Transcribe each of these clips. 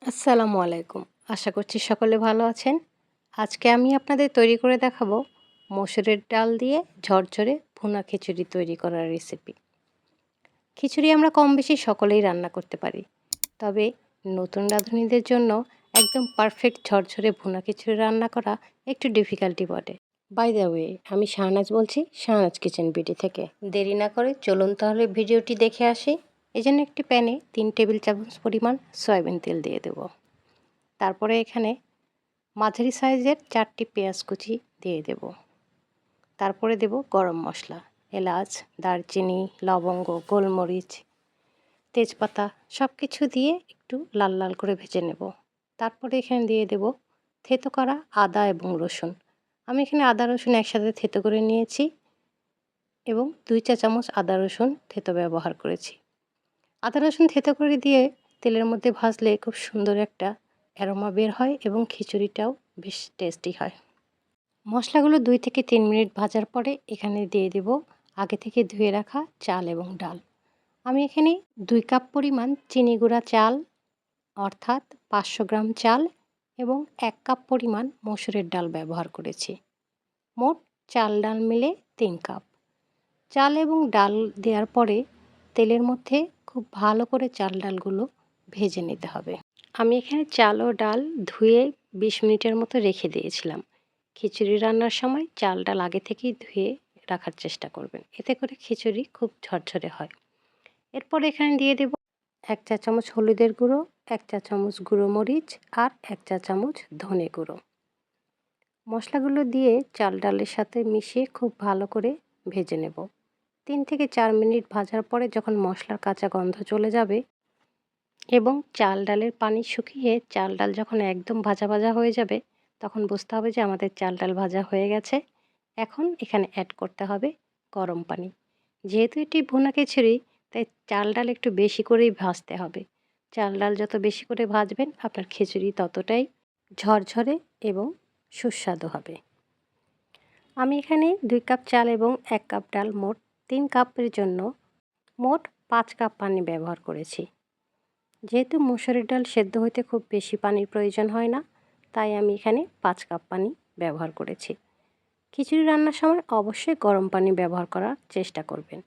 আসসালামু আলাইকুম। আশা করছি সকলে ভালো আছেন। আজকে আমি আপনাদের তৈরি করে দেখাবো মসুরের ডাল দিয়ে ঝরঝরে ভুনা খিচুড়ি তৈরি করার রেসিপি। খিচুড়ি আমরা কম বেশি সকলেই রান্না করতে পারি। তবে নতুন রাঁধুনিদের জন্য একদম পারফেক্ট ঝরঝরে ভুনা খিচুড়ি রান্না করা একটু ডিফিকাল্টি বটে। বাই দ্য ওয়ে, আমি শাহনাজ বলছি, শাহনাজ কিচেন বিডি থেকে। দেরি না করে চলুন তাহলে ভিডিওটি দেখে আসি। এজন্য একটি প্যানে 3 টেবিল চামচ পরিমাণ সয়াবিন তেল দিয়ে দেব। তারপরে এখানে মাঝারি সাইজের 4টি পেঁয়াজ কুচি দিয়ে দেব। তারপরে দেব গরম মশলা, এলাচ, দারচিনি, লবঙ্গ, গোলমরিচ, তেজপাতা সব কিছু দিয়ে একটু লাল লাল করে ভেজে নেব। তারপরে এখানে দিয়ে দেব থেতো করা আদা এবং রসুন। আমি এখানে আদা রসুন একসাথে থেতো করে নিয়েছি এবং 2 চা চামচ আদা রসুন থেতো ব্যবহার করেছি। আদা রসুন থেতো করে দিয়ে তেলের মধ্যে ভাজলে খুব সুন্দর একটা অ্যারোমা বের হয় এবং খিচুড়িটাও বেশ টেস্টি হয়। মশলাগুলো 2 থেকে 3 মিনিট ভাজার পরে এখানে দিয়ে দেব আগে থেকে ধুয়ে রাখা চাল এবং ডাল। আমি এখানে 2 কাপ পরিমাণ চিনি গুঁড়া চাল অর্থাৎ 500 গ্রাম চাল এবং 1 কাপ পরিমাণ মসুরের ডাল ব্যবহার করেছি। মোট চাল ডাল মিলে 3 কাপ। চাল এবং ডাল দেওয়ার পরে তেলের মধ্যে খুব ভালো করে চাল ডালগুলো ভেজে নিতে হবে। আমি এখানে চাল ও ডাল ধুয়ে 20 মিনিটের মতো রেখে দিয়েছিলাম। খিচুড়ি রান্নার সময় চাল ডাল আগে থেকেই ধুয়ে রাখার চেষ্টা করবেন, এতে করে খিচুড়ি খুব ঝরঝরে হয়। এরপর এখানে দিয়ে দেব 1 চা চামচ হলুদের গুঁড়ো, 1 চা চামচ গুঁড়ো মরিচ আর 1 চা চামচ ধনে গুঁড়ো। মশলাগুলো দিয়ে চাল ডালের সাথে মিশিয়ে খুব ভালো করে ভেজে নেব। 3 থেকে 4 মিনিট ভাজার পরে যখন মশলার কাঁচা গন্ধ চলে যাবে এবং চাল ডালের পানি শুকিয়ে চাল ডাল যখন একদম ভাজা ভাজা হয়ে যাবে, তখন বুঝতে হবে যে আমাদের চাল ডাল ভাজা হয়ে গেছে। এখন এখানে অ্যাড করতে হবে গরম পানি। যেহেতু এটি ভুনা খিচুড়ি, তাই চাল ডাল একটু বেশি করেই ভাজতে হবে। চাল ডাল যত বেশি করে ভাজবেন আপনার খিচুড়ি ততটাই ঝরঝরে এবং সুস্বাদু হবে। আমি এখানে 2 কাপ চাল এবং 1 কাপ ডাল মোট 3 কাপের জন্য মোট 5 কাপ পানি ব্যবহার করেছি। যেহেতু মসুরের ডাল সেদ্ধ হতে খুব বেশি পানির প্রয়োজন হয় না, তাই আমি এখানে 5 কাপ পানি ব্যবহার করেছি। খিচুড়ি রান্নার সময় অবশ্যই গরম পানি ব্যবহার করার চেষ্টা করবেন।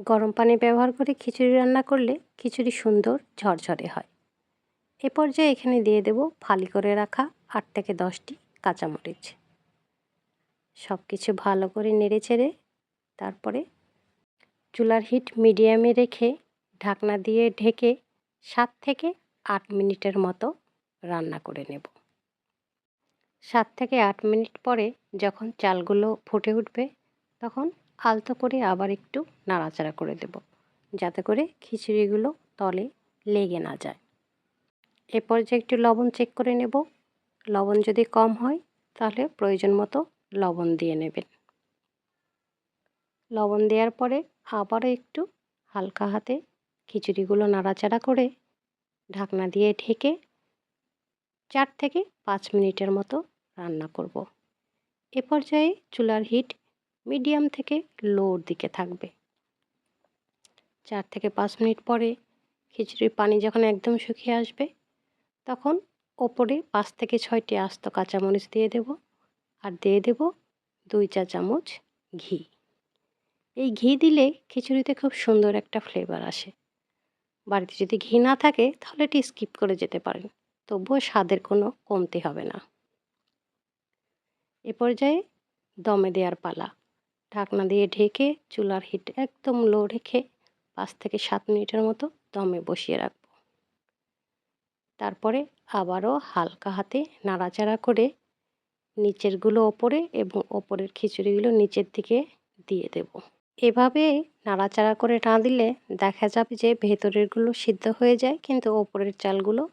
গরম পানি ব্যবহার করে খিচুড়ি রান্না করলে খিচুড়ি সুন্দর ঝরঝরে হয়। এ পর্যায়ে এখানে দিয়ে দেব ফালি করে রাখা 8 থেকে 10টি কাঁচামরিচ। সব কিছু ভালো করে নেড়েচেড়ে তারপরে চুলার হিট মিডিয়ামে রেখে ঢাকনা দিয়ে ঢেকে 7 থেকে 8 মিনিটের মতো রান্না করে নেব। 7 থেকে 8 মিনিট পরে যখন চালগুলো ফুটে উঠবে, তখন আলতো করে আবার একটু নাড়াচাড়া করে দেব, যাতে করে খিচুড়িগুলো তলে লেগে না যায়। এ পর্যায়ে একটু লবণ চেক করে নেব। লবণ যদি কম হয় তাহলে প্রয়োজন মতো লবণ দিয়ে নেবেন। লবণ দেওয়ার পরে আবারও একটু হালকা হাতে খিচুড়িগুলো নাড়াচাড়া করে ঢাকনা দিয়ে ঢেকে 4 থেকে 5 মিনিটের মতো রান্না করব। এ পর্যায়ে চুলার হিট মিডিয়াম থেকে লোর দিকে থাকবে। 4 থেকে 5 মিনিট পরে খিচুড়ির পানি যখন একদম শুকিয়ে আসবে, তখন ওপরে 5 থেকে 6টি আস্ত কাঁচামরিচ দিয়ে দেব আর দিয়ে দেব 2 চা চামচ ঘি। এই ঘি দিলে খিচুড়িতে খুব সুন্দর একটা ফ্লেভার আসে। বাড়িতে যদি ঘি না থাকে তাহলে এটি স্কিপ করে যেতে পারেন, তবুও স্বাদের কোনো কমতি হবে না। এ পর্যায়ে দমে দেওয়ার পালা। ঢাকনা দিয়ে ঢেকে চুলার হিট একদম লো রেখে 5 থেকে 7 মিনিটের মতো দমে বসিয়ে রাখব। তারপরে আবারও হালকা হাতে নাড়াচাড়া করে নিচেরগুলো ওপরে এবং ওপরের খিচুড়িগুলো নিচের দিকে দিয়ে দেব। এভাবে নাড়াচাড়া করে না দিলে দেখা যাবে যে ভেতরেরগুলো সিদ্ধ হয়ে যায়, কিন্তু ওপরের চালগুলো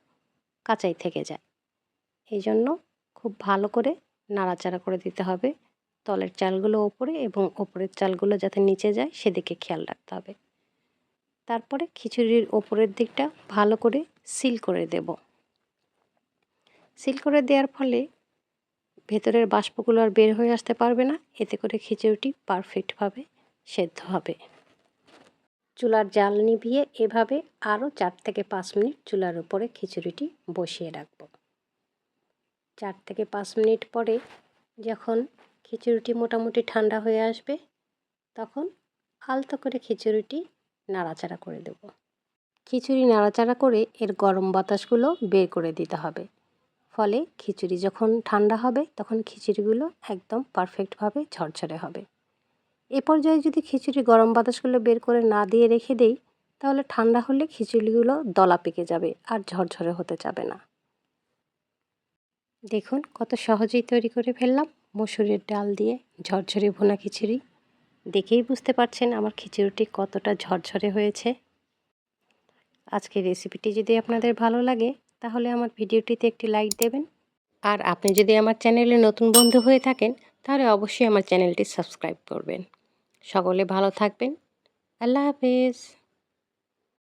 কাঁচাই থেকে যায়। এই জন্য খুব ভালো করে নাড়াচাড়া করে দিতে হবে। তলের চালগুলো ওপরে এবং ওপরের চালগুলো যাতে নিচে যায় সেদিকে খেয়াল রাখতে হবে। তারপরে খিচুড়ির ওপরের দিকটা ভালো করে সিল করে দেব। সিল করে দেওয়ার ফলে ভেতরের বাষ্পগুলো আর বের হয়ে আসতে পারবে না, এতে করে খিচুড়িটি পারফেক্টভাবে সেদ্ধ হবে। চুলার জাল নিভিয়ে এভাবে আরও 4 থেকে 5 মিনিট চুলার উপরে খিচুড়িটি বসিয়ে রাখব। 4 থেকে 5 মিনিট পরে যখন খিচুড়িটি মোটামুটি ঠান্ডা হয়ে আসবে তখন আলতো করে খিচুড়িটি নাড়াচাড়া করে দেব। খিচুড়ি নাড়াচাড়া করে এর গরম বাতাসগুলো বের করে দিতে হবে। ফলে খিচুড়ি যখন ঠান্ডা হবে তখন খিচুড়িগুলো একদম পারফেক্টভাবে ঝরঝরে হবে। এ পর্যায়ে যদি খিচুড়ি গরম বাতাসগুলো বের করে না দিয়ে রেখে দেই তাহলে ঠান্ডা হলে খিচুড়িগুলো দলা পেকে যাবে আর ঝরঝরে হতে যাবে না। দেখুন কত সহজেই তৈরি করে ফেললাম মসুরের ডাল দিয়ে ঝরঝরে ভুনা খিচুড়ি। দেখেই বুঝতে পারছেন আমার খিচুড়িটি কতটা ঝরঝরে হয়েছে। আজকের রেসিপিটি যদি আপনাদের ভালো লাগে তাহলে আমার ভিডিওটিতে একটি লাইক দেবেন। আর আপনি যদি আমার চ্যানেলে নতুন বন্ধু হয়ে থাকেন তাহলে অবশ্যই আমার চ্যানেলটি সাবস্ক্রাইব করবেন। সকলে ভালো থাকবেন। আল্লাহ হাফেজ।